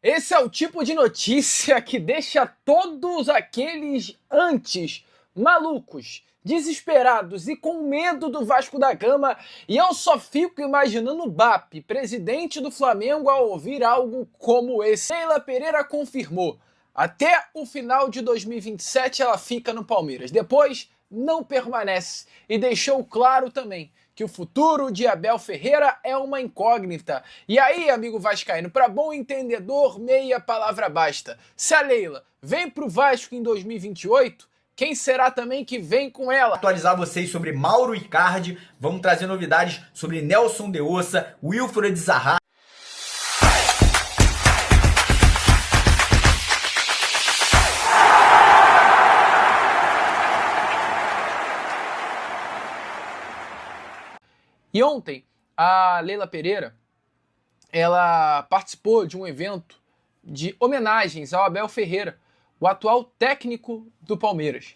Esse é o tipo de notícia que deixa todos aqueles antes malucos, desesperados e com medo do Vasco da Gama, e eu só fico imaginando o BAP, presidente do Flamengo, ao ouvir algo como esse. Leila Pereira confirmou: até o final de 2027 ela fica no Palmeiras. Depois não permanece e deixou claro também que o futuro de Abel Ferreira é uma incógnita. E aí, amigo vascaíno, para bom entendedor, meia palavra basta. Se a Leila vem pro Vasco em 2028, quem será também que vem com ela? Atualizar vocês sobre Mauro Icardi, vamos trazer novidades sobre Nelson de Ossa, Wilfred Zaha. E ontem, a Leila Pereira, ela participou de um evento de homenagens ao Abel Ferreira, o atual técnico do Palmeiras.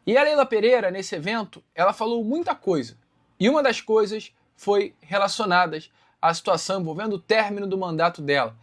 E a Leila Pereira, nesse evento, ela falou muita coisa. E uma das coisas foi relacionadas à situação envolvendo o término do mandato dela.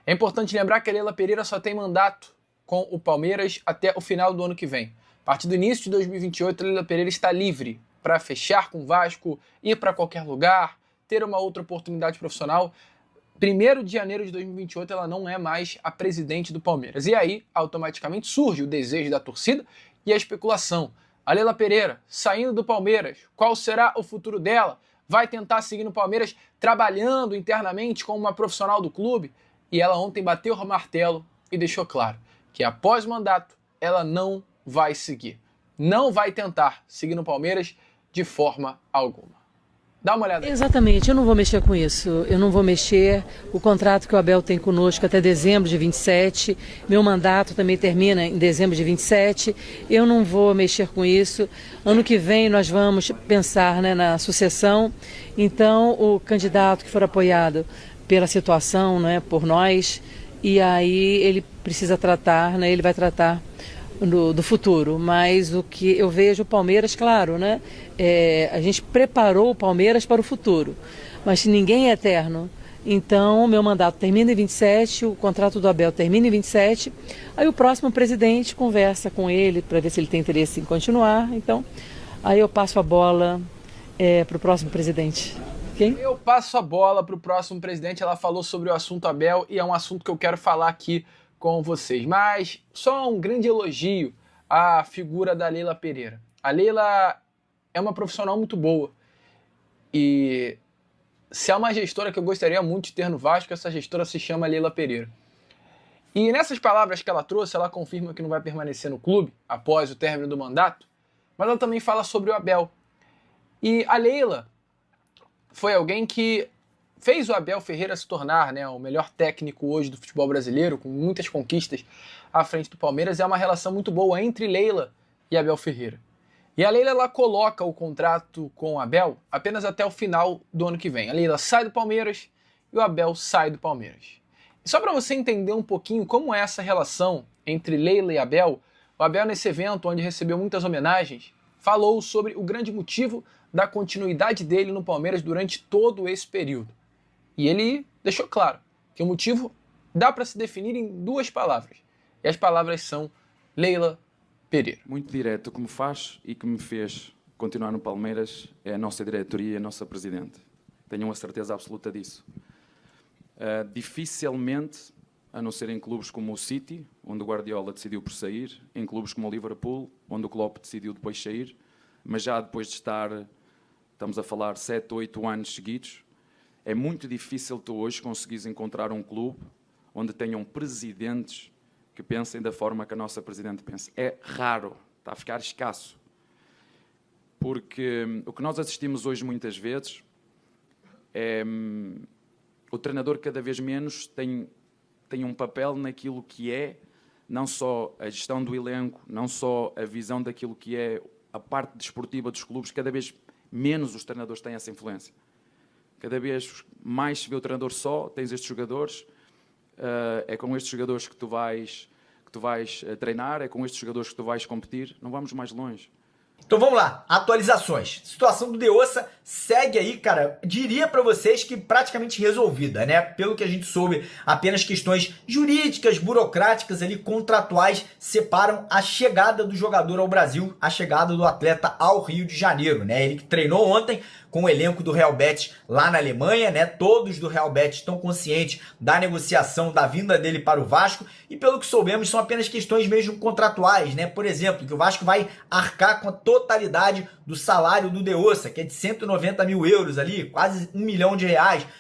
É importante lembrar que a Leila Pereira só tem mandato com o Palmeiras até o final do ano que vem. A partir do início de 2028, a Leila Pereira está livre para fechar com o Vasco, ir para qualquer lugar, ter uma outra oportunidade profissional. 1º de janeiro de 2028 ela não é mais a presidente do Palmeiras. E aí, automaticamente, surge o desejo da torcida e a especulação. A Leila Pereira, saindo do Palmeiras, qual será o futuro dela? Vai tentar seguir no Palmeiras trabalhando internamente como uma profissional do clube? E ela ontem bateu o martelo e deixou claro que após o mandato ela não vai seguir. Não vai tentar seguir no Palmeiras de forma alguma. Dá uma olhada aí. Exatamente, eu não vou mexer com isso. Eu não vou mexer. O contrato que o Abel tem conosco até dezembro de 27. Meu mandato também termina em dezembro de 27. Eu não vou mexer com isso. Ano que vem nós vamos pensar, né, na sucessão. Então, o candidato que for apoiado pela situação, né, por nós, e aí ele precisa tratar, né, ele vai tratar do futuro, mas o que eu vejo o Palmeiras, claro, né? A gente preparou o Palmeiras para o futuro, mas ninguém é eterno. Então, o meu mandato termina em 27, o contrato do Abel termina em 27, aí o próximo presidente conversa com ele para ver se ele tem interesse em continuar. Então, aí eu passo a bola para o próximo presidente. Okay? Eu passo a bola para o próximo presidente. Ela falou sobre o assunto Abel e é um assunto que eu quero falar aqui com vocês. Mas só um grande elogio à figura da Leila Pereira. A Leila é uma profissional muito boa. E se há uma gestora que eu gostaria muito de ter no Vasco, essa gestora se chama Leila Pereira. E nessas palavras que ela trouxe, ela confirma que não vai permanecer no clube após o término do mandato, mas ela também fala sobre o Abel. E a Leila foi alguém que fez o Abel Ferreira se tornar, né, o melhor técnico hoje do futebol brasileiro, com muitas conquistas à frente do Palmeiras. É uma relação muito boa entre Leila e Abel Ferreira. E a Leila ela coloca o contrato com o Abel apenas até o final do ano que vem. A Leila sai do Palmeiras e o Abel sai do Palmeiras. E só para você entender um pouquinho como é essa relação entre Leila e Abel, o Abel, nesse evento onde recebeu muitas homenagens, falou sobre o grande motivo da continuidade dele no Palmeiras durante todo esse período. E ele deixou claro que o motivo dá para se definir em 2 palavras. E as palavras são Leila Pereira. Muito direto. O que me faz e que me fez continuar no Palmeiras é a nossa diretoria e a nossa presidente. Tenho a certeza absoluta disso. Dificilmente, a não ser em clubes como o City, onde o Guardiola decidiu por sair, em clubes como o Liverpool, onde o Klopp decidiu depois sair, mas já depois de estar, estamos a falar, 7 ou 8 anos seguidos, é muito difícil tu hoje conseguires encontrar um clube onde tenham presidentes que pensem da forma que a nossa presidente pensa. É raro, está a ficar escasso. Porque o que nós assistimos hoje muitas vezes é o treinador cada vez menos tem um papel naquilo que é não só a gestão do elenco, não só a visão daquilo que é a parte desportiva dos clubes, cada vez menos os treinadores têm essa influência. Cada vez mais se vê o treinador só, tens estes jogadores, é com estes jogadores que tu vais treinar, é com estes jogadores que tu vais competir, não vamos mais longe. Então vamos lá, atualizações. Situação do Deossa segue aí, cara, diria pra vocês que praticamente resolvida, né? Pelo que a gente soube, apenas questões jurídicas, burocráticas ali, contratuais, separam a chegada do jogador ao Brasil, a chegada do atleta ao Rio de Janeiro, né? Ele que treinou ontem com o elenco do Real Betis lá na Alemanha, né? Todos do Real Betis estão conscientes da negociação, da vinda dele para o Vasco, e pelo que soubemos são apenas questões mesmo contratuais, né? Por exemplo, que o Vasco vai arcar com a totalidade do salário do Deossa, que é de 190 mil euros ali, quase R$1 milhão.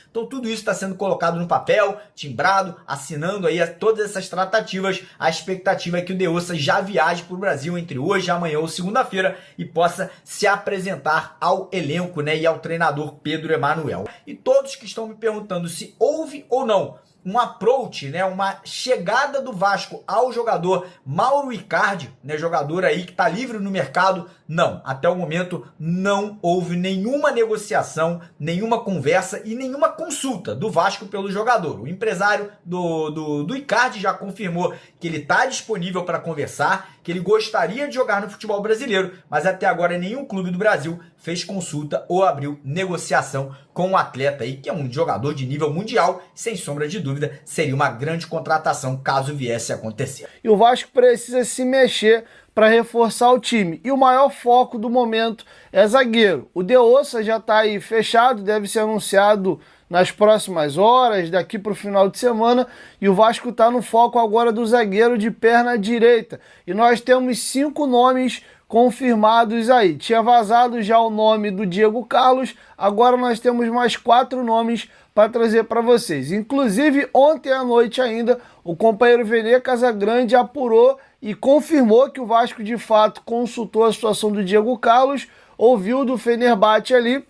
Então tudo isso está sendo colocado no papel, timbrado, assinando aí todas essas tratativas. A expectativa é que o Deossa já viaje para o Brasil entre hoje, amanhã ou segunda-feira e possa se apresentar ao elenco, né, e ao treinador Pedro Emanuel. E todos que estão me perguntando se houve ou não um approach, né, uma chegada do Vasco ao jogador Mauro Icardi, né, jogador aí que está livre no mercado, não, até o momento não houve nenhuma negociação, nenhuma conversa e nenhuma consulta do Vasco pelo jogador. O empresário do Icardi já confirmou que ele está disponível para conversar, que ele gostaria de jogar no futebol brasileiro, mas até agora nenhum clube do Brasil fez consulta ou abriu negociação com o atleta aí, que é um jogador de nível mundial, sem sombra de dúvida, seria uma grande contratação caso viesse a acontecer. E o Vasco precisa se mexer para reforçar o time. E o maior foco do momento é zagueiro. O Deossa já está aí fechado, deve ser anunciado nas próximas horas, daqui para o final de semana, e o Vasco está no foco agora do zagueiro de perna direita. E nós temos 5 nomes confirmados aí. Tinha vazado já o nome do Diego Carlos, agora nós temos mais 4 nomes para trazer para vocês. Inclusive, ontem à noite ainda, o companheiro Vene Casagrande apurou e confirmou que o Vasco de fato consultou a situação do Diego Carlos, ouviu do Fenerbahçe ali,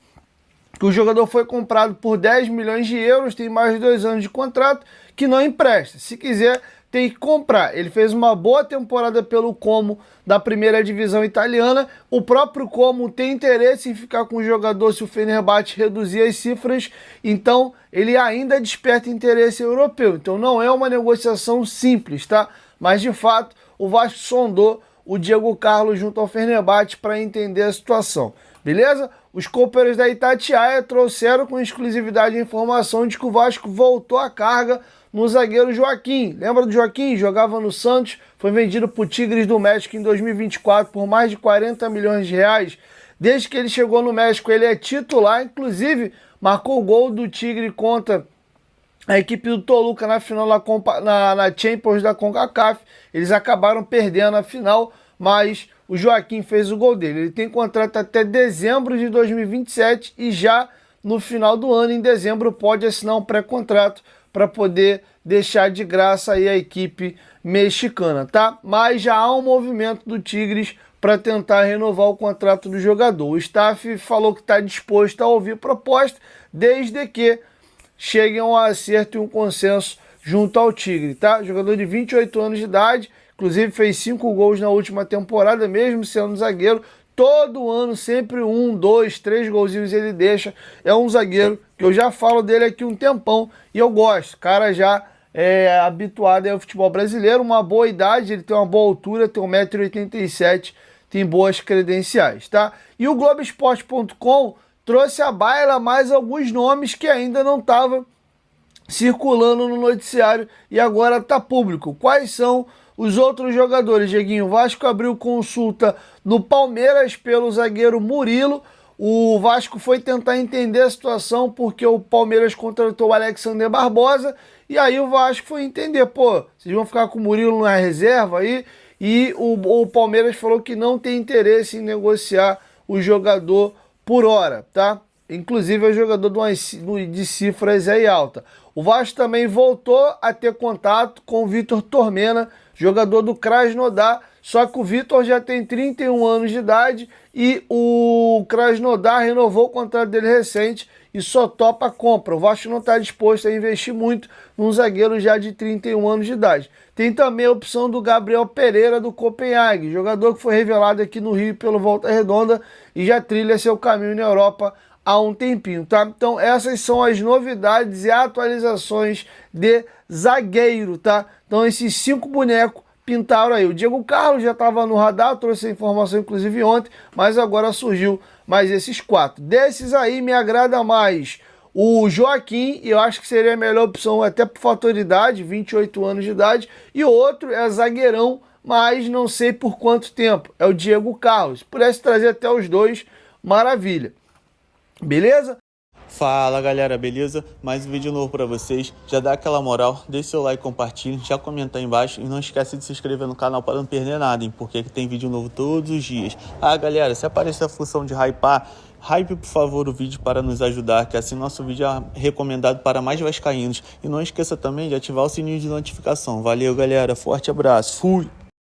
que o jogador foi comprado por 10 milhões de euros, tem mais de 2 anos de contrato, que não empresta. Se quiser, tem que comprar. Ele fez uma boa temporada pelo Como da primeira divisão italiana. O próprio Como tem interesse em ficar com o jogador se o Fenerbahçe reduzir as cifras, então ele ainda desperta interesse europeu. Então não é uma negociação simples, tá? Mas de fato, o Vasco sondou o Diego Carlos junto ao Fenerbahçe para entender a situação. Beleza? Os companheiros da Itatiaia trouxeram com exclusividade a informação de que o Vasco voltou à carga no zagueiro Joaquim. Lembra do Joaquim? Jogava no Santos, foi vendido para o Tigres do México em 2024 por mais de 40 milhões de reais. Desde que ele chegou no México, ele é titular, inclusive marcou o gol do Tigre contra a equipe do Toluca na final na Champions da CONCACAF. Eles acabaram perdendo a final, mas o Joaquim fez o gol dele. Ele tem contrato até dezembro de 2027 e já no final do ano, em dezembro, pode assinar um pré-contrato para poder deixar de graça aí a equipe mexicana, tá? Mas já há um movimento do Tigres para tentar renovar o contrato do jogador. O staff falou que está disposto a ouvir proposta, desde que cheguem a um acerto e um consenso junto ao Tigre, tá? Jogador de 28 anos de idade, inclusive fez 5 gols na última temporada, mesmo sendo zagueiro. Todo ano, sempre 1, 2, 3 golzinhos ele deixa. É um zagueiro que eu já falo dele aqui um tempão e eu gosto. Cara já é habituado ao futebol brasileiro, uma boa idade, ele tem uma boa altura, tem 1,87 m, tem boas credenciais, tá? E o Globoesporte.com trouxe à baila mais alguns nomes que ainda não estavam circulando no noticiário e agora está público. Quais são os outros jogadores, Dieguinho? O Vasco abriu consulta no Palmeiras pelo zagueiro Murilo. O Vasco foi tentar entender a situação porque o Palmeiras contratou o Alexander Barbosa e aí o Vasco foi entender, pô, vocês vão ficar com o Murilo na reserva aí? E o Palmeiras falou que não tem interesse em negociar o jogador por hora, tá? Inclusive é um jogador de cifras aí alta. O Vasco também voltou a ter contato com o Vitor Tormena, jogador do Krasnodar, só que o Vitor já tem 31 anos de idade e o Krasnodar renovou o contrato dele recente e só topa a compra. O Vasco não está disposto a investir muito num zagueiro já de 31 anos de idade. Tem também a opção do Gabriel Pereira do Copenhague, jogador que foi revelado aqui no Rio pelo Volta Redonda e já trilha seu caminho na Europa há um tempinho, tá? Então essas são as novidades e atualizações de zagueiro, tá? Então esses 5 bonecos pintaram aí. O Diego Carlos já estava no radar, trouxe a informação inclusive ontem, mas agora surgiu mais esses 4. Desses aí me agrada mais o Joaquim, eu acho que seria a melhor opção até por fator de idade, 28 anos de idade, e o outro é zagueirão, mas não sei por quanto tempo, é o Diego Carlos. Pudesse trazer até os dois, maravilha. Beleza? Fala galera, beleza? Mais um vídeo novo pra vocês. Já dá aquela moral, deixa seu like, compartilha, já comenta aí embaixo e não esquece de se inscrever no canal para não perder nada, hein? Porque tem vídeo novo todos os dias. Ah galera, se aparecer a função de hypar, hype por favor o vídeo para nos ajudar, que assim nosso vídeo é recomendado para mais vascaínos. E não esqueça também de ativar o sininho de notificação. Valeu galera, forte abraço, fui!